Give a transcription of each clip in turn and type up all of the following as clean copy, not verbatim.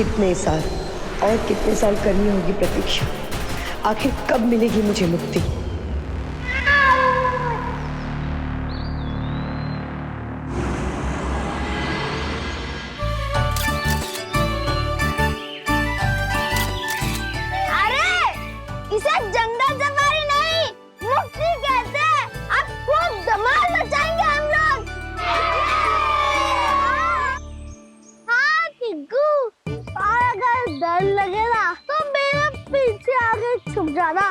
कितने साल और कितने साल करनी होगी प्रतीक्षा? आखिर कब मिलेगी मुझे मुक्ति? अरे इसे जंगल सफारी नहीं, मुक्ति कहते हैं। अब खूब धमाल मचाएंगे हम लोग। हाँ टिक्कू, और अगर डर लगे ना तो मेरे पीछे आके छुप जाना,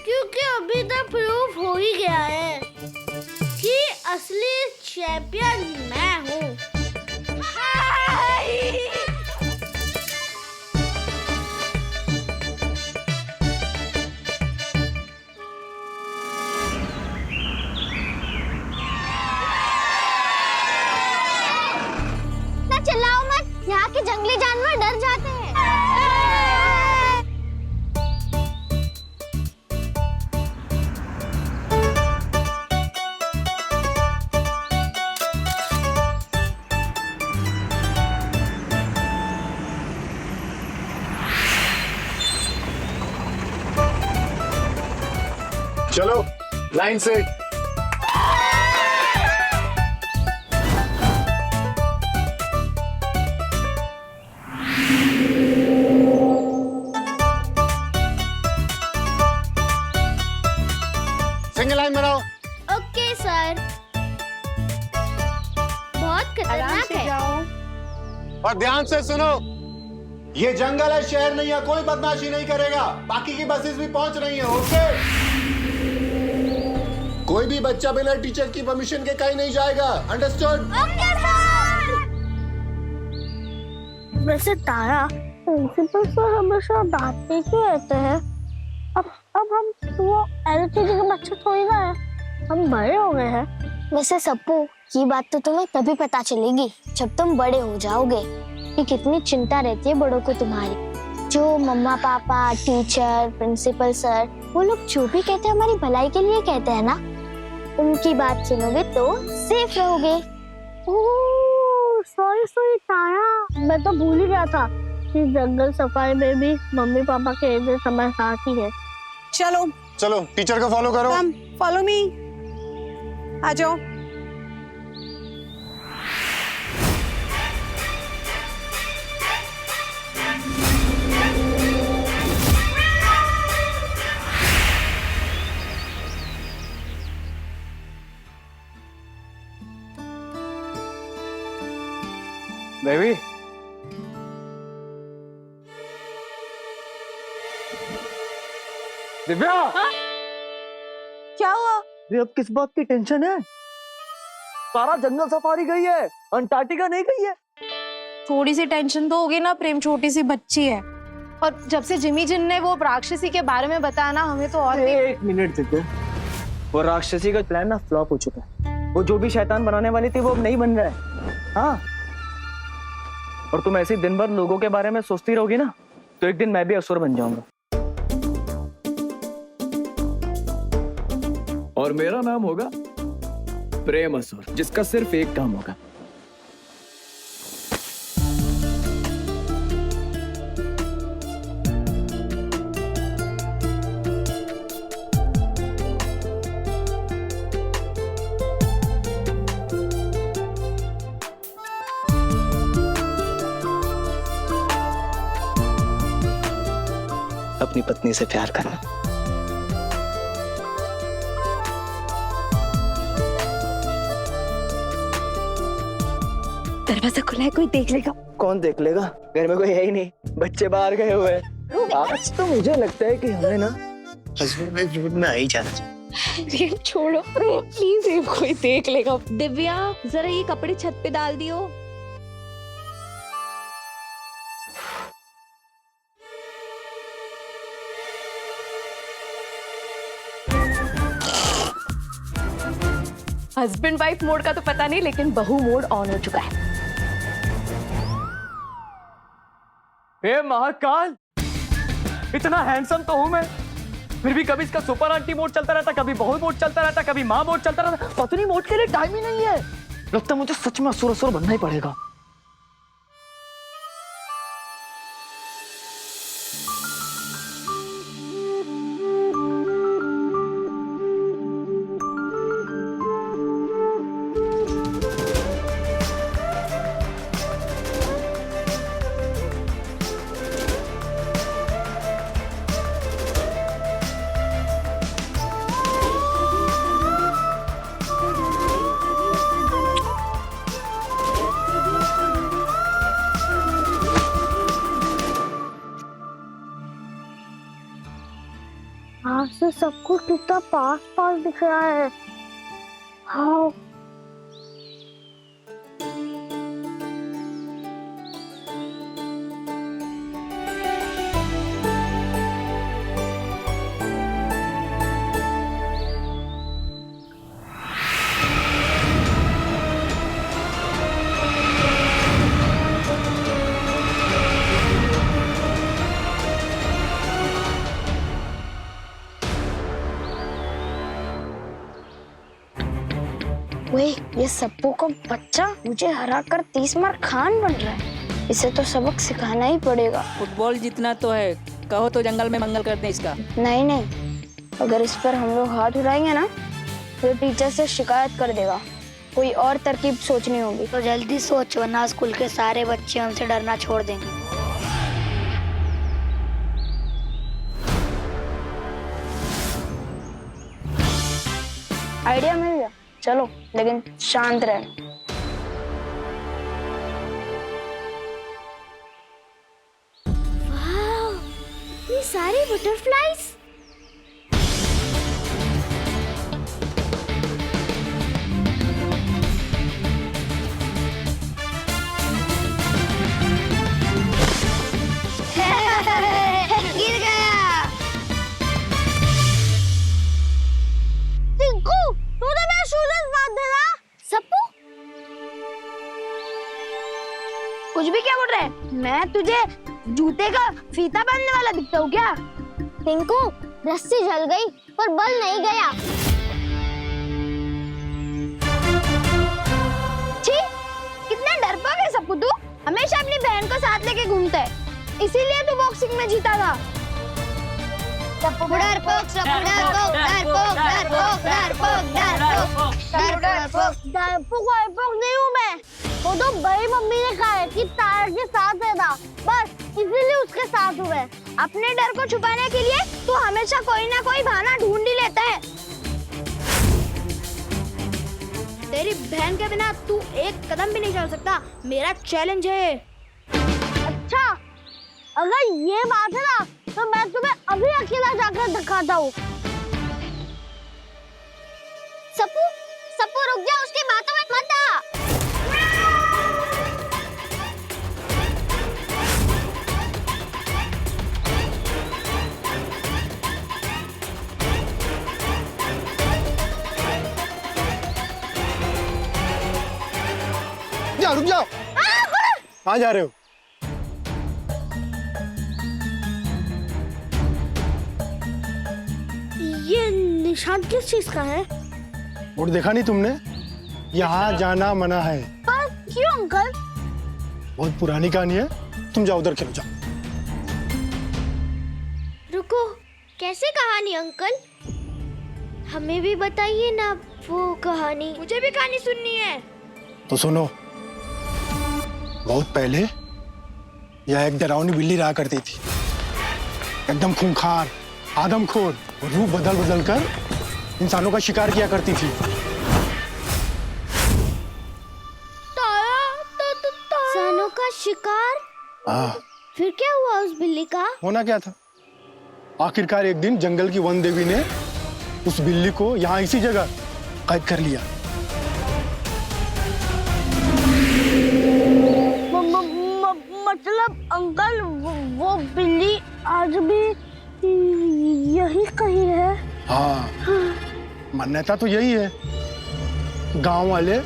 क्योंकि अभी तक प्रूफ हो ही गया है कि असली चैंपियन मैं हूँ। ना चिल्लाओ मत, यहाँ के जंगली जानवर डर जाते हैं। चलो लाइन से। सिंगल लाइन बनाओ। Okay sir. बहुत खतरनाक है। और ध्यान से सुनो, ये जंगल है, शहर नहीं है, कोई बदमाशी नहीं करेगा। बाकी की बसेस भी पहुंच रही हैं, ओके? कोई भी बच्चा बिना टीचर की परमिशन के कहीं नहीं जाएगा, अंडरस्टूड? Okay sir. वैसे तारा, प्रिंसिपल सर हमेशा डांटते क्यों रहते हैं? अब हम वो एलकेजी के बच्चे थोड़ी ना है, हम बड़े हो गए हैं। वैसे सप्पू, ये बात तो तुम्हें तभी पता चलेगी जब तुम बड़े हो जाओगे कि कितनी चिंता रहती है बड़ों को तुम्हारी। जो मम्मा पापा, टीचर, प्रिंसिपल सर, वो लोग जो भी कहते हैं हमारी भलाई के लिए कहते हैं ना, उनकी बात सुनोगे तो सेफ रहोगे। ओह सॉरी तारा, मैं तो भूल ही गया था कि जंगल सफारी में भी मम्मी पापा के इतने समय साथ ही है। चलो चलो टीचर को फॉलो करो। कम फॉलो मी, आ जाओ। बेबी, दिव्या, क्या हुआ? अब किस बात की टेंशन है? सारा जंगल सफारी गई है, अंटार्कटिका नहीं गई है। थोड़ी सी टेंशन तो होगी ना, प्रेम छोटी सी बच्ची है। और जब से जिमी जिन ने वो राक्षसी के बारे में बताया ना, हमें तो और भी... एक मिनट दिव्या, वो राक्षसी का प्लान ना फ्लॉप हो चुका है। वो जो भी शैतान बनाने वाली थी वो अब नहीं बन रहा है। हाँ, और तुम ऐसे दिन भर लोगों के बारे में सोचती रहोगी ना, तो एक दिन मैं भी असुर बन जाऊंगा। और मेरा नाम होगा प्रेम असुर, जिसका सिर्फ एक काम होगा, अपनी पत्नी से प्यार करना। दरवाजा खुला है, कोई देख लेगा? कौन देख लेगा? घर में कोई है ही नहीं, बच्चे बाहर गए हुए हैं। आज तो मुझे लगता है कि हमें ना हस्बैंड वाइफ रूट में आ ही जाना चाहिए। प्रेम छोड़ो, प्रेम प्लीज, कोई देख लेगा। दिव्या, जरा ये कपड़े छत पे डाल दियो। हस्बैंड वाइफ मोड का तो पता नहीं, लेकिन बहू मोड ऑन हो चुका है। हे महाकाल, इतना हैंडसम तो हूं मैं, फिर भी कभी इसका सुपर आंटी मोड चलता रहता, कभी बहू मोड चलता रहता, कभी माँ मोड चलता रहता। पत्नी मोड के लिए टाइम ही नहीं है। लगता है मुझे सच में असुर असुर बनना ही पड़ेगा। सब कुछ कितना पास पास दिख रहा है। हाँ वे ये सप्पू का बच्चा मुझे हराकर 30 मार खान बन रहा है। इसे तो सबक सिखाना ही पड़ेगा। फुटबॉल जितना तो है, कहो तो जंगल में मंगल कर दें इसका। नहीं नहीं, अगर इस पर हम लोग हाथ उठाएंगे ना तो टीचर से शिकायत कर देगा। कोई और तरकीब सोचनी होगी। तो जल्दी सोच वरना स्कूल के सारे बच्चे हमसे डरना छोड़ देंगे। आइडिया मिल गया, चलो लेकिन शांत रहे। वाह, ये सारे बटरफ्लाइज। गिर गया। टिंकू, तूने मेरा शूज बांध देना। सप्पू, कुछ भी क्या बोल रहे हैं? मैं तुझे जूते का फीता बांधने वाला दिखता हूँ क्या? टिंकू, रस्सी जल गई पर बल नहीं गया। छी, कितना डरपोक है सप्पू तू। हमेशा अपनी बहन को साथ लेके घूमता है, इसीलिए तू बॉक्सिंग में जीता था। डरपोक नहीं हूँ मैं। वो तो बड़ी मम्मी ने कहा है कि तार के साथ रहना, बस इसीलिए उसके साथ हुए। अपने डर को छुपाने के लिए तू हमेशा कोई ना कोई बहाना ढूंढ ही लेता है। तेरी बहन के बिना तू एक कदम भी नहीं चल सकता। मेरा चैलेंज है। अच्छा, अगर ये बात है ना तो मैं तुम्हें अभी अकेला जाकर दिखाता हूँ। सप्पू, सप्पू रुक जा, उसकी बातों में मत आ। रुक जाओ। कहाँ जा रहे हो? ये निशान किस चीज का है? और देखा नहीं तुमने? यहाँ जाना मना है। पर क्यों अंकल? बहुत पुरानी कहानी है, तुम जाओ उधर खेलो, जाओ। रुको, कैसे कहानी अंकल? हमें भी बताइए ना वो कहानी। मुझे भी कहानी सुननी है। तो सुनो, बहुत पहले यह एक डरावनी बिल्ली रहा करती थी, एकदम खूंखार, आदमखोर, रूप बदल बदल कर इंसानों का शिकार किया करती थी। इंसानों का शिकार? हाँ। फिर क्या हुआ उस बिल्ली का? होना क्या था, आखिरकार एक दिन जंगल की वन देवी ने उस बिल्ली को यहाँ इसी जगह कैद कर लिया। मतलब अंकल वो बिल्ली आज भी यही कहीं है? हाँ, मान्यता तो यही है। गांव वाले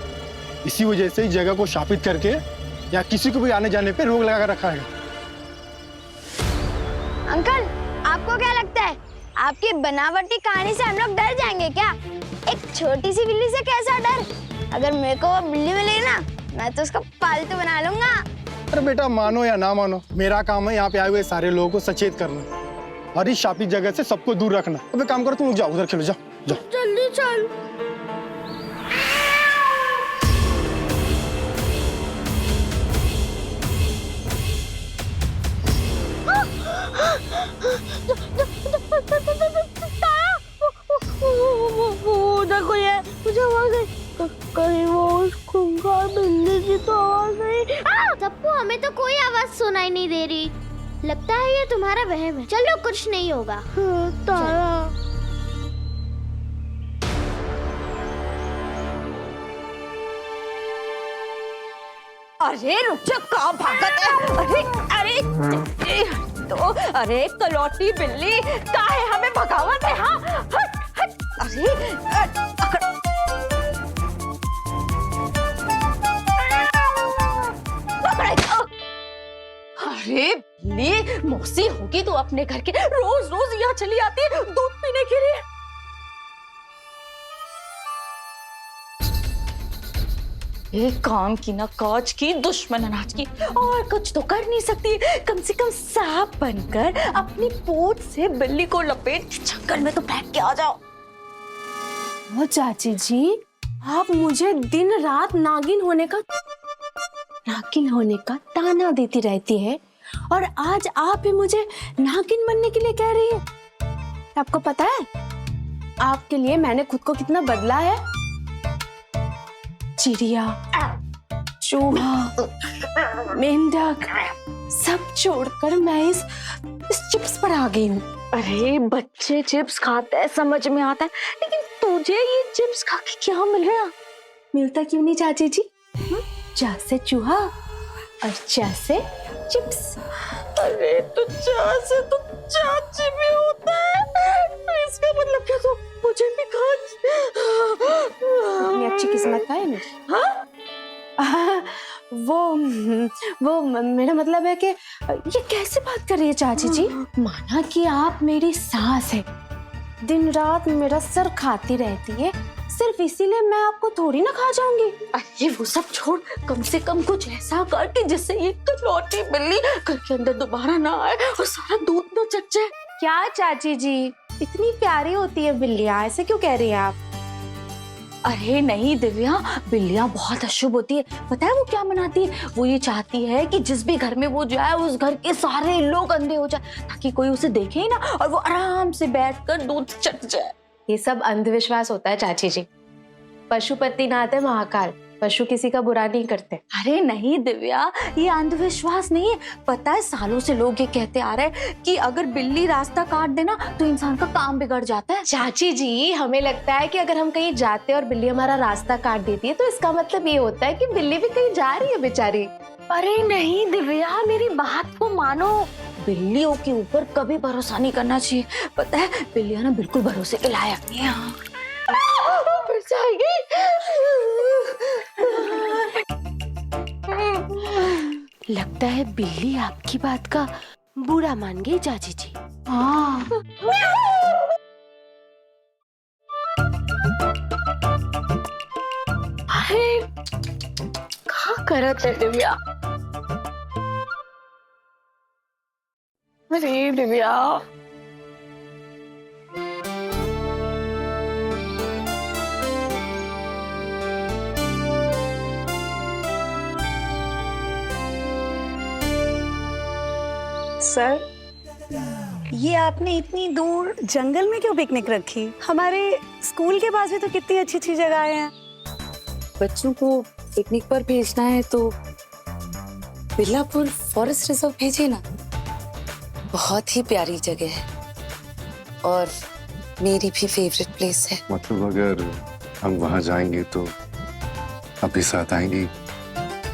इसी वजह से इस जगह को शापित करके या किसी को भी आने जाने पे रोक लगा कर रखा है। अंकल, आपको क्या लगता है आपकी बनावटी कहानी से हम लोग डर जाएंगे क्या? एक छोटी सी बिल्ली से कैसा डर? अगर मेरे को वो बिल्ली मिलेगी ना, मैं तो उसका पालतू बना लूंगा। अरे बेटा, मानो या ना मानो, मेरा काम है यहाँ पे आए हुए सारे लोगों को सचेत करना और इस शापित जगह से सबको दूर रखना। अब एक काम करो, तुम लोग जाओ उधर खेलो, जाओ जाओ। जल्दी चल। देखो ये मुझे आवाज आई, कहीं वो उस खूंखार बिल्ली की तो आवाज नहीं। सप्पू, हमें तो कोई आवाज सुनाई नहीं दे रही। लगता है ये तुम्हारा वहम है। चलो, कुछ नहीं होगा। तारा, अरे रुक जा, कहाँ भागत है? अरे अरे तो अरे कलौटी बिल्ली, काहे हमें भगावत है? हाँ हट हट। अरे अकड़। अरे बिल्ली, मौसी होगी तो अपने घर के, रोज रोज यहाँ चली आती है दूध पीने के लिए। एक काम की ना काज की, दुश्मन अनाज की, और कुछ तो कर नहीं सकती। कम से कम सांप बनकर अपनी पूंछ से बिल्ली को लपेट के जंगल में तो फेंक के आ जाओ। ओ चाची जी, आप मुझे दिन रात नागिन होने का ताना देती रहती है, और आज आप ही मुझे नागिन बनने के लिए कह रही है। आपको पता है आपके लिए मैंने खुद को कितना बदला है? चिड़िया, चूहा, मेंढक सब छोड़कर मैं इस चिप्स पर आ गई हूँ। अरे बच्चे चिप्स खाते हैं, समझ में आता है, लेकिन तुझे ये चिप्स खा के क्या मिल रहा? मिलता क्यों नहीं चाची जी? चा से चूहा और चा से चिप्स। अरे तो चा से तो चाची भी होता है, तो इसका मतलब क्या? तो मुझे भी खा। इतनी अच्छी किस्मत का है मेरी। हाँ? वो मेरा मतलब है कि ये कैसे बात कर रही है चाची जी? माना कि आप मेरी सास है, दिन रात मेरा सर खाती रहती है, सिर्फ इसीलिए मैं आपको थोड़ी ना खा जाऊंगी। अरे वो सब छोड़, कम से कम कुछ ऐसा कर कि जिससे ये कलौटी बिल्ली घर के अंदर दोबारा ना आए और सारा दूध न चट जाए। क्या चाची जी, इतनी प्यारी होती है बिल्लियाँ, ऐसे क्यों कह रही हैं आप? अरे नहीं दिव्या, बिल्लियाँ बहुत अशुभ होती है। पता है वो क्या मनाती है? वो ये चाहती है कि जिस भी घर में वो जाए उस घर के सारे लोग अंधे हो जाए, ताकि कोई उसे देखे ही ना और वो आराम से बैठकर दूध चट जाए। ये सब अंधविश्वास होता है चाची जी। पशुपतिनाथ है महाकाल, पशु किसी का बुरा नहीं करते। अरे नहीं दिव्या, ये अंधविश्वास नहीं है। पता है सालों से लोग ये कहते आ रहे हैं कि अगर बिल्ली रास्ता काट देना तो इंसान का काम बिगड़ जाता है। चाची जी, हमें लगता है कि अगर हम कहीं जाते हैं और बिल्ली हमारा रास्ता काट देती है तो इसका मतलब ये होता है कि बिल्ली भी कहीं जा रही है बेचारी। अरे नहीं दिव्या, मेरी बात को मानो। बिल्लियों के ऊपर कभी भरोसा नहीं करना चाहिए। पता है बिल्लियां ना बिल्कुल भरोसे के लायक नहीं है। फिर से आएगी। लगता है बिल्ली आपकी बात का बुरा मान गई चाची जी। हाँ। अरे कहाँ करत है दिव्या? अरे दिव्या, सर, ये आपने इतनी दूर जंगल में क्यों पिकनिक रखी? हमारे स्कूल के पास भी तो कितनी अच्छी अच्छी जगहें हैं। बच्चों को पिकनिक पर भेजना है तो बिरलापुर फॉरेस्ट रिजर्व भेजिए ना। बहुत ही प्यारी जगह है और मेरी भी फेवरेट प्लेस है। मतलब अगर हम वहां जाएंगे तो आप भी साथ आएंगी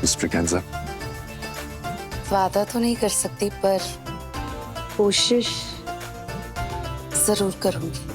मिस्टर कैंजा? वादा तो नहीं कर सकती पर कोशिश जरूर करूंगी।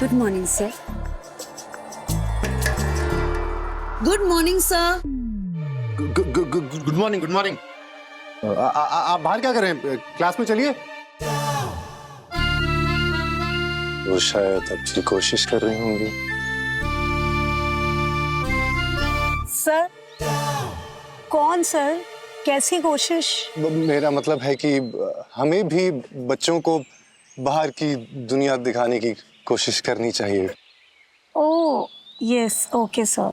Good morning sir. Good morning sir. Good morning, good morning. आप बाहर क्या कर रहे हैं? क्लास में चलिए। वो शायद अपनी कोशिश कर रही होंगी। सर, कौन सर? कैसी कोशिश? मेरा मतलब है कि हमें भी बच्चों को बाहर की दुनिया दिखाने की कोशिश करनी चाहिए। Oh yes, okay sir.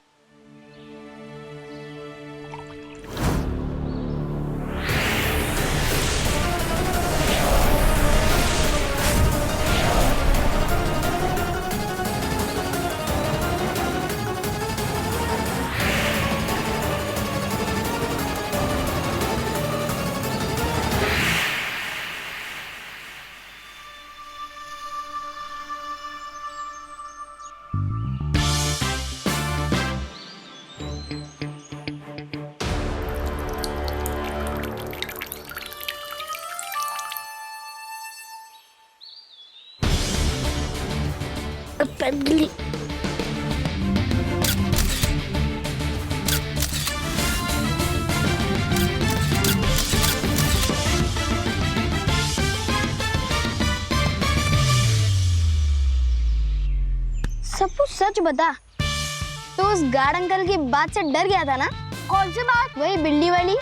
बिल्ली। सबको सच बता, तो उस गार्ड अंकल की बात से डर गया था ना? कौन सी बात? वही बिल्ली वाली।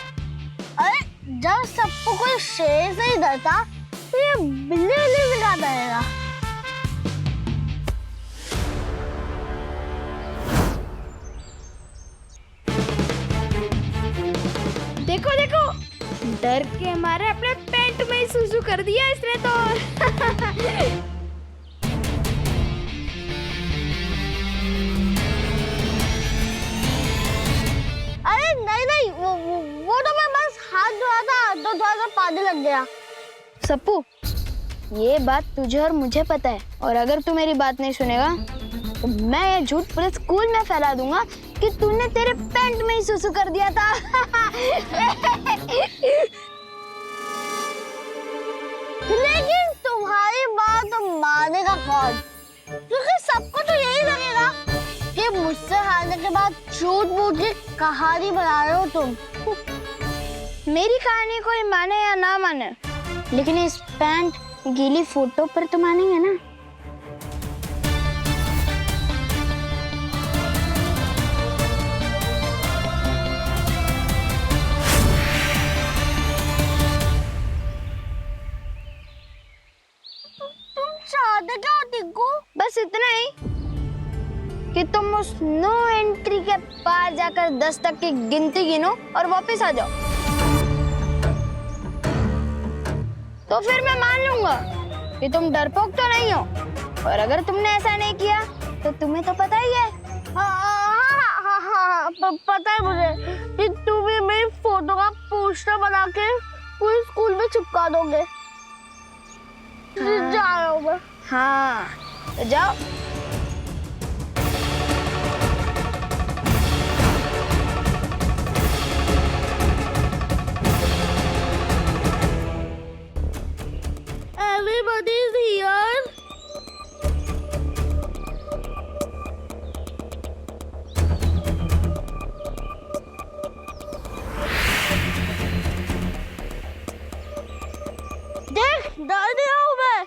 अरे जब सबको कोई शेर से ही डरता तो ये बिल्ली वाली भी कहाँ डरेगा? देखो देखो, डर के मारे अपने पेट में ही सुसु कर दिया इसने तो। अरे नहीं नहीं, वो तो मैं बस हाथ धोया था तो थोड़ा सा पानी लग गया। सप्पू, ये बात तुझे और मुझे पता है, और अगर तू मेरी बात नहीं सुनेगा तो मैं ये झूठ पूरे स्कूल में फैला दूंगा कि तूने तेरे पैंट में ही सुसु कर दिया था। लेकिन तुम्हारी बात मानेगा कौन? क्योंकि सबको तो यही लगेगा कि मुझसे हारने के बाद झूठ मूठ की कहानी बना रहे हो तुम। मेरी कहानी कोई माने या ना माने, लेकिन इस पैंट गीली फोटो पर तो मानेंगे ना। तुम चाहते क्या हो टिंकू? बस इतना ही कि तुम उस नो एंट्री के पार जाकर 10 तक की गिनती गिनो और वापस आ जाओ, तो फिर मैं मान लूंगा कि तुम डरपोक तो नहीं हो। और अगर तुमने ऐसा नहीं किया तो तुम्हें तो पता ही है। पता है मुझे कि तुम भी मेरी फोटो का पोस्टर बना के पूरे स्कूल में चिपका दोगे। जा रहा हूँ मैं। हाँ, तो जाओ। Everybody is here. देख, डर गया हूँ मैं।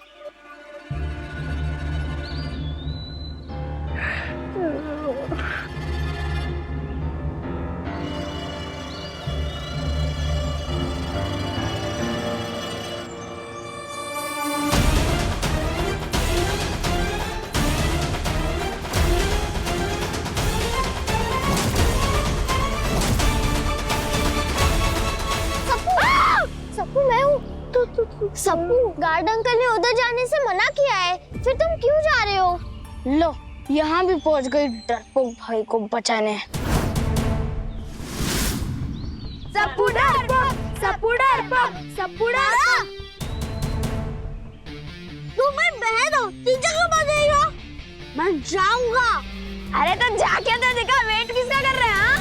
सप्पू, मैं हूँ। सप्पू, गार्ड अंकल ने उधर जाने से मना किया है, फिर तुम क्यों जा रहे हो? लो, यहाँ भी पहुँच गई डरपोक भाई को बचाने। सप्पू डरपोक, सप्पू डरपोक, सप्पू डरपोक। तुम मेरी बहन हो, टीचर को बन रही हो। मैं जाऊंगा। अरे तो जाके तो दिखा, वेट किसका कर रहे हैं? हाँ?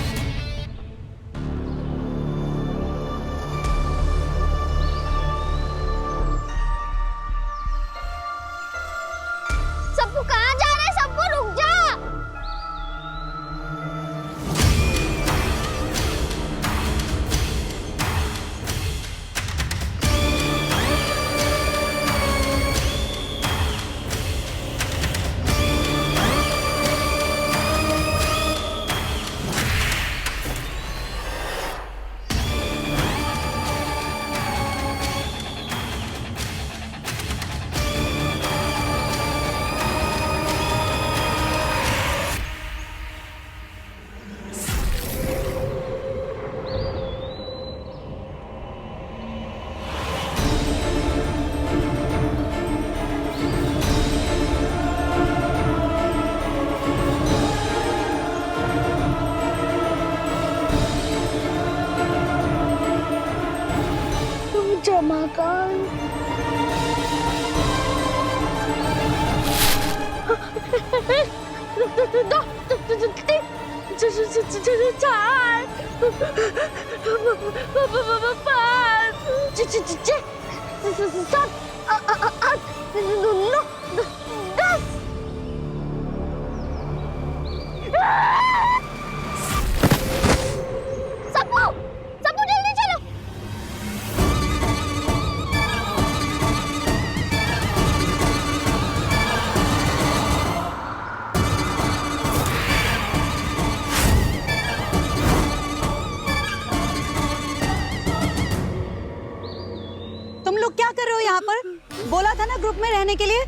सबको कहाँ जा रहे हैं? सबको रुक जा। जमाकान। ग्रुप में रहने के लिए?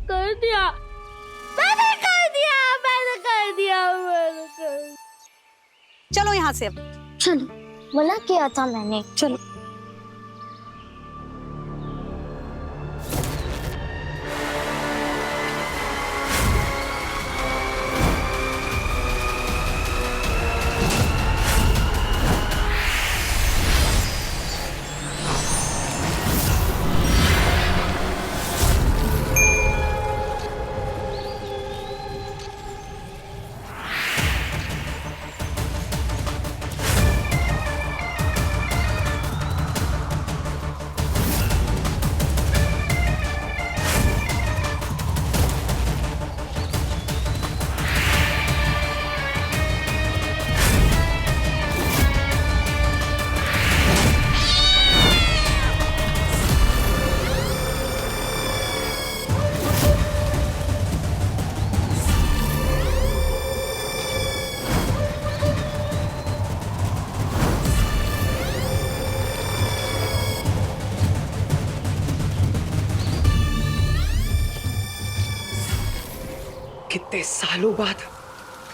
कर दिया, मैंने कर दिया, मैंने कर दिया, मैंने कर दिया। चलो यहाँ से अब। चलो, मना किया था मैंने। चलो।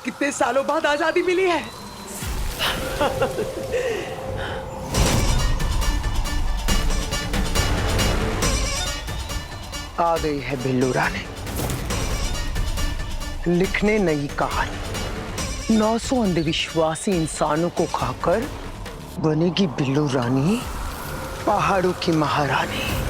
कितने सालों बाद आजादी मिली है। आ गई है बिल्लू रानी लिखने नई कहानी। 900 अंधविश्वासी इंसानों को खाकर बनेगी बिल्लू रानी पहाड़ों की महारानी।